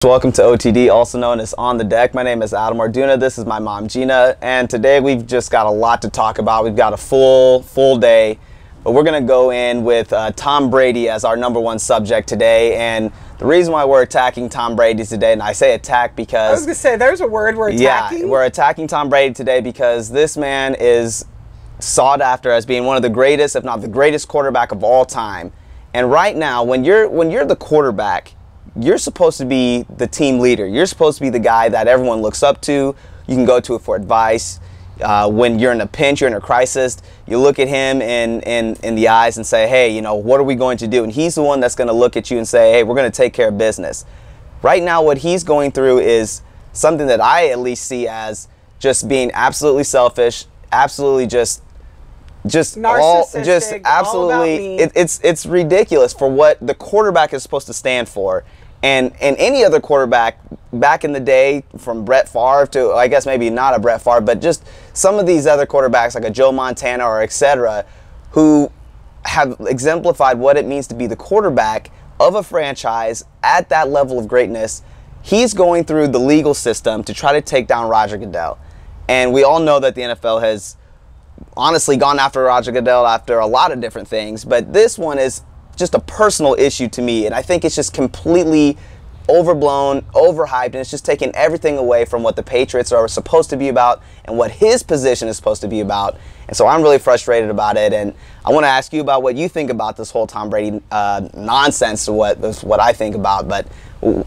Welcome to OTD, also known as On the Deck. My name is Adam Arduna. This is my mom, Gina, and today we've just got a lot to talk about. We've got a full day, but we're going to go in with Tom Brady as our number one subject today. And the reason why we're attacking Tom Brady today, and I say attack because... I was going to say, there's a word we're attacking. Yeah, we're attacking Tom Brady today because this man is sought after as being one of the greatest, if not the greatest quarterback of all time. And right now, when you're the quarterback, you're supposed to be the team leader. You're supposed to be the guy that everyone looks up to. You can go to it for advice. When you're in a pinch, you're in a crisis, you look at him in the eyes and say, hey, you know, what are we going to do? And he's the one that's going to look at you and say, hey, we're going to take care of business. Right now, what he's going through is something that I at least see as just being absolutely selfish, absolutely just narcissistic, absolutely, it's ridiculous for what the quarterback is supposed to stand for. And any other quarterback back in the day, from Brett Favre to, I guess maybe not a Brett Favre, but just some of these other quarterbacks like a Joe Montana or etc., who have exemplified what it means to be the quarterback of a franchise at that level of greatness. He's going through the legal system to try to take down Roger Goodell. And we all know that the NFL has honestly gone after Roger Goodell after a lot of different things, but this one is just a personal issue to me, and I think it's just completely overblown, overhyped, and it's just taking everything away from what the Patriots are supposed to be about and what his position is supposed to be about. And so I'm really frustrated about it, and I want to ask you about what you think about this whole Tom Brady nonsense, to what I think about. But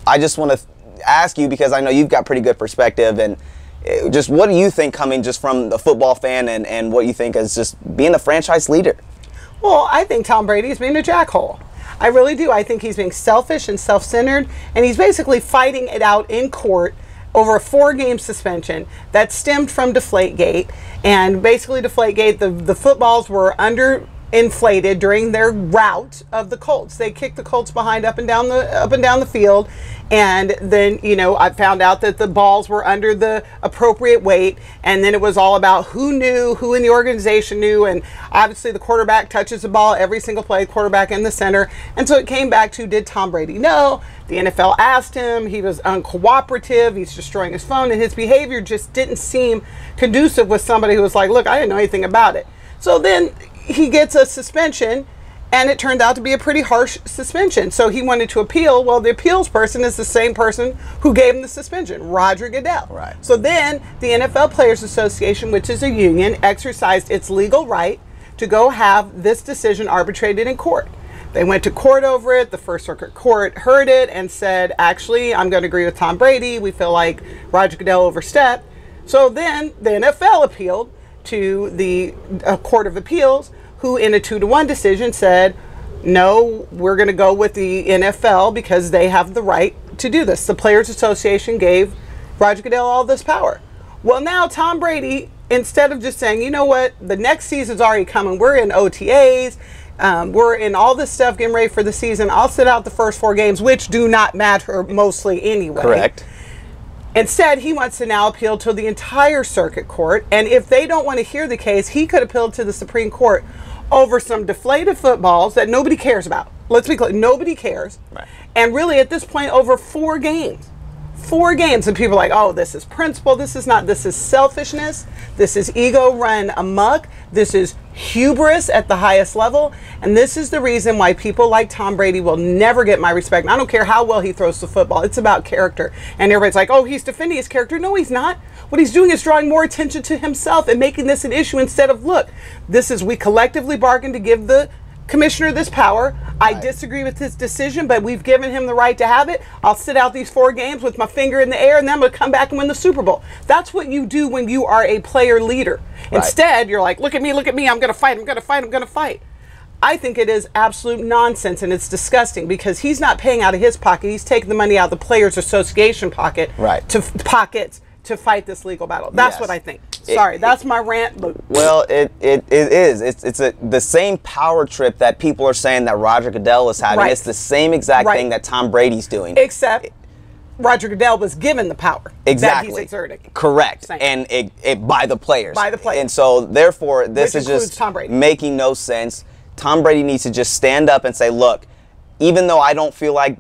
I just want to ask you, because I know you've got pretty good perspective, and just what do you think, coming just from the football fan, and what you think as just being the franchise leader? Well, I think Tom Brady's being a jackhole. I really do. I think he's being selfish and self-centered, and he's basically fighting it out in court over a 4-game suspension that stemmed from Deflategate. And basically, Deflategate, the footballs were underinflated during their route of the Colts. They kicked the Colts behind up and down the field, and then, you know, I found out that the balls were under the appropriate weight, and then it was all about who knew, who in the organization knew, and obviously the quarterback touches the ball every single play, quarterback in the center, and so it came back to, did Tom Brady know? The NFL asked him, he was uncooperative, he's destroying his phone, and his behavior just didn't seem conducive with somebody who was like, look, I didn't know anything about it. So then he gets a suspension, and it turned out to be a pretty harsh suspension. So he wanted to appeal. Well, the appeals person is the same person who gave him the suspension, Roger Goodell. Right. So then the NFL Players Association, which is a union, exercised its legal right to go have this decision arbitrated in court. They went to court over it. The First Circuit Court heard it and said, actually, I'm going to agree with Tom Brady. We feel like Roger Goodell overstepped. So then the NFL appealed to the Court of Appeals, who in a 2-to-1 decision said, no, we're going to go with the NFL because they have the right to do this. The Players Association gave Roger Goodell all this power. Well, now Tom Brady, instead of just saying, you know what, the next season's already coming, we're in OTAs, we're in all this stuff getting ready for the season, I'll sit out the first 4 games, which do not matter mostly anyway. Correct. Instead, he wants to now appeal to the entire circuit court, and if they don't want to hear the case, he could appeal to the Supreme Court over some deflated footballs that nobody cares about. Let's be clear, nobody cares. Right. And really, at this point, over 4 games. 4 games, and people are like, oh, this is principle, this is not, this is selfishness, this is ego run amok, this is hubris at the highest level, and this is the reason why people like Tom Brady will never get my respect. I don't care how well he throws the football, it's about character. And everybody's like, oh, he's defending his character. No, he's not. What he's doing is drawing more attention to himself and making this an issue instead of, look, this is, we collectively bargained to give the commissioner this power. I disagree with his decision, but we've given him the right to have it. I'll sit out these 4 games with my finger in the air, and then I'm going to come back and win the Super Bowl. That's what you do when you are a player leader. Right. Instead, you're like, look at me, I'm going to fight, I'm going to fight, I'm going to fight. I think it is absolute nonsense, and it's disgusting because he's not paying out of his pocket. He's taking the money out of the Players Association pocket to fight this legal battle. That's what I think. Sorry, that's my rant. But well, it is. It's the same power trip that people are saying that Roger Goodell is having. Right. It's the same exact thing that Tom Brady's doing. Except Roger Goodell was given the power that he's exerting. Correct. And it by the players. By the players. And so, therefore, this is just making no sense. Tom Brady needs to just stand up and say, look, even though I don't feel like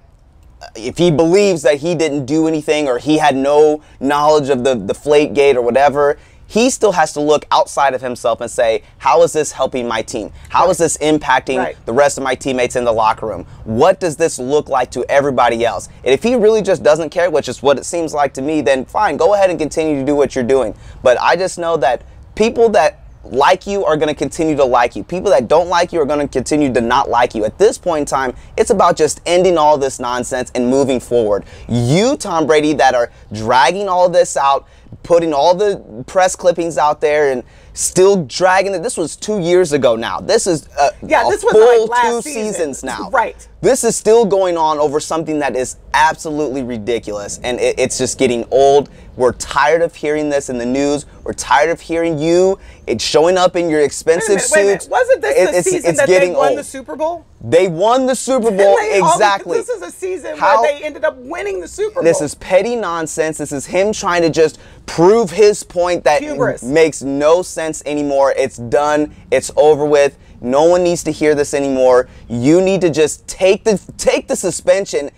if he believes that he didn't do anything or he had no knowledge of the Deflategate or whatever, he still has to look outside of himself and say, how is this helping my team? How is this impacting the rest of my teammates in the locker room? What does this look like to everybody else? And if he really just doesn't care, which is what it seems like to me, then fine, go ahead and continue to do what you're doing. But I just know that people that like you are going to continue to like you. People that don't like you are going to continue to not like you. At this point in time, it's about just ending all this nonsense and moving forward. You, Tom Brady, that are dragging all this out, putting all the press clippings out there and still dragging it. This was 2 years ago now. This is this was full like last 2 seasons now. Right. This is still going on over something that is absolutely ridiculous, and it's just getting old. We're tired of hearing this in the news. We're tired of hearing you. It's showing up in your expensive suits. Wasn't this the season that they won the Super Bowl? They won the Super Bowl, exactly. This is a season where they ended up winning the Super Bowl. This is petty nonsense. This is him trying to just prove his point that makes no sense anymore. It's done. It's over with. No one needs to hear this anymore. You need to just take the suspension.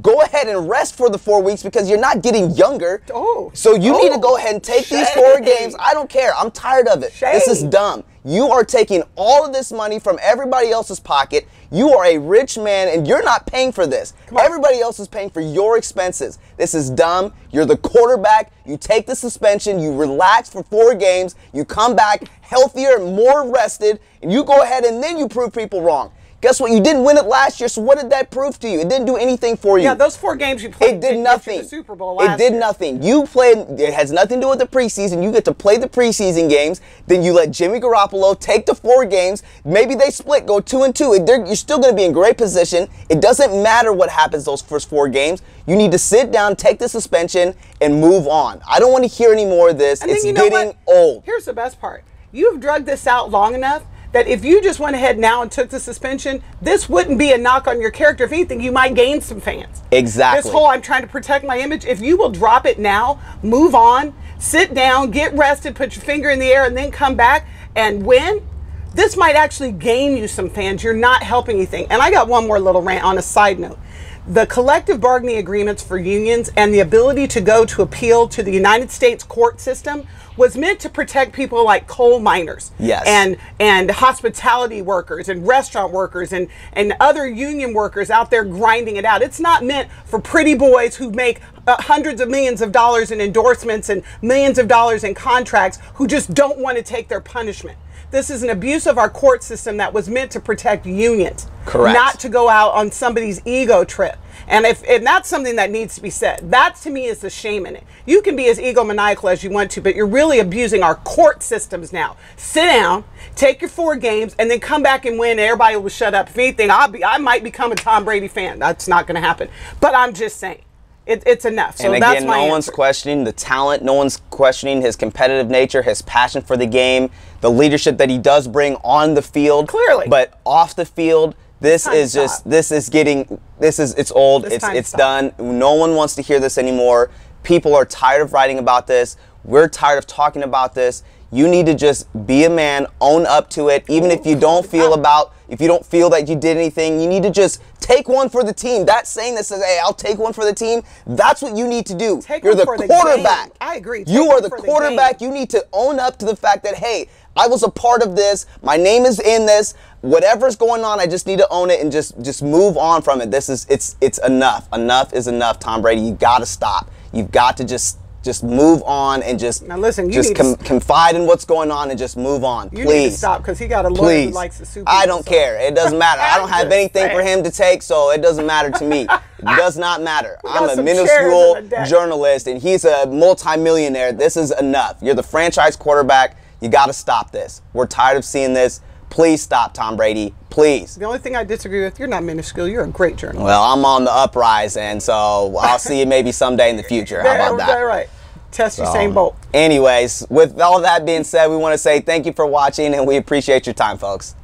Go ahead and rest for the 4 weeks because you're not getting younger. So you need to go ahead and take these 4 games. I don't care. I'm tired of it. This is dumb. You are taking all of this money from everybody else's pocket. You are a rich man and you're not paying for this. Everybody else is paying for your expenses. This is dumb. You're the quarterback. You take the suspension. You relax for 4 games. You come back healthier and more rested. And you go ahead and then you prove people wrong. Guess what? You didn't win it last year, so what did that prove to you? It didn't do anything for you. Yeah, those 4 games you played. It did nothing. The Super Bowl last It did nothing. You played. It has nothing to do with the preseason. You get to play the preseason games. Then you let Jimmy Garoppolo take the 4 games. Maybe they split, go 2-2. You're still going to be in great position. It doesn't matter what happens those first 4 games. You need to sit down, take the suspension, and move on. I don't want to hear any more of this. It's getting old. Here's the best part. You've drugged this out long enough that if you just went ahead now and took the suspension, this wouldn't be a knock on your character. If anything, you might gain some fans. Exactly. This whole I'm trying to protect my image, if you will drop it now, move on, sit down, get rested, put your finger in the air, and then come back and win, this might actually gain you some fans. You're not helping anything. And I got one more little rant on a side note. The collective bargaining agreements for unions and the ability to go to appeal to the United States court system was meant to protect people like coal miners and hospitality workers and restaurant workers and other union workers out there grinding it out. It's not meant for pretty boys who make hundreds of millions of dollars in endorsements and millions of dollars in contracts who just don't want to take their punishment. This is an abuse of our court system that was meant to protect unions, not to go out on somebody's ego trip. And that's something that needs to be said. That to me is the shame in it. You can be as egomaniacal as you want to, but you're really abusing our court systems now. Sit down, take your 4 games, and then come back and win. And everybody will shut up. If anything, I might become a Tom Brady fan. That's not going to happen. But I'm just saying. It's enough. So and that's again, my no one's questioning the talent. No one's questioning his competitive nature, his passion for the game, the leadership that he does bring on the field. Clearly. But off the field, it's old. It's done. No one wants to hear this anymore. People are tired of writing about this. We're tired of talking about this. You need to just be a man, own up to it. Even if you don't feel that you did anything, you need to just take one for the team. That saying that says, hey, I'll take one for the team, that's what you need to do. You're the quarterback. I agree. You are the quarterback. You need to own up to the fact that, hey, I was a part of this. My name is in this. Whatever's going on, I just need to own it and just move on from it. It's enough. Enough is enough, Tom Brady. You got to stop. You've got to just move on and confide in what's going on and just move on. You need to stop because he got a lawyer who likes the Super Bowl. I don't care. It doesn't matter. I don't have anything for him to take, so it doesn't matter to me. It does not matter. I'm a minuscule journalist and he's a multimillionaire. This is enough. You're the franchise quarterback. You got to stop this. We're tired of seeing this. Please stop, Tom Brady. Please. The only thing I disagree with, you're not minuscule. You're a great journalist. Well, I'm on the uprise, and so I'll see you maybe someday in the future. How about that? Right. Test Usain Bolt. Anyways, with all that being said, we want to say thank you for watching, and we appreciate your time, folks.